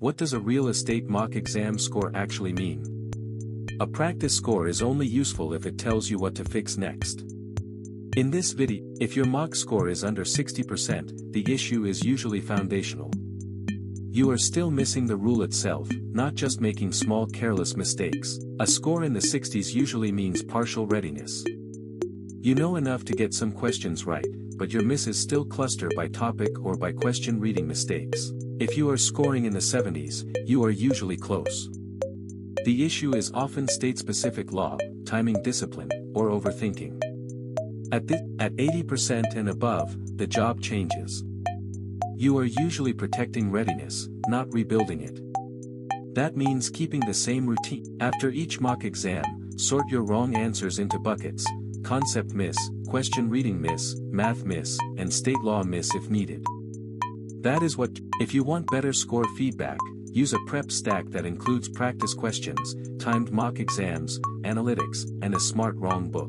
What does a real estate mock exam score actually mean? A practice score is only useful if it tells you what to fix next. In this video, if your mock score is under 60%, the issue is usually foundational. You are still missing the rule itself, not just making small careless mistakes. A score in the 60s usually means partial readiness. You know enough to get some questions right, but your misses still cluster by topic or by question reading mistakes. If you are scoring in the 70s, you are usually close. The issue is often state-specific law, timing discipline, or overthinking. At 80% and above, the job changes. You are usually protecting readiness, not rebuilding it. That means keeping the same routine. After each mock exam, sort your wrong answers into buckets: concept miss, question reading miss, math miss, and state law miss if needed. That is what. If you want better score feedback, use a prep stack that includes practice questions, timed mock exams, analytics, and a smart wrong book.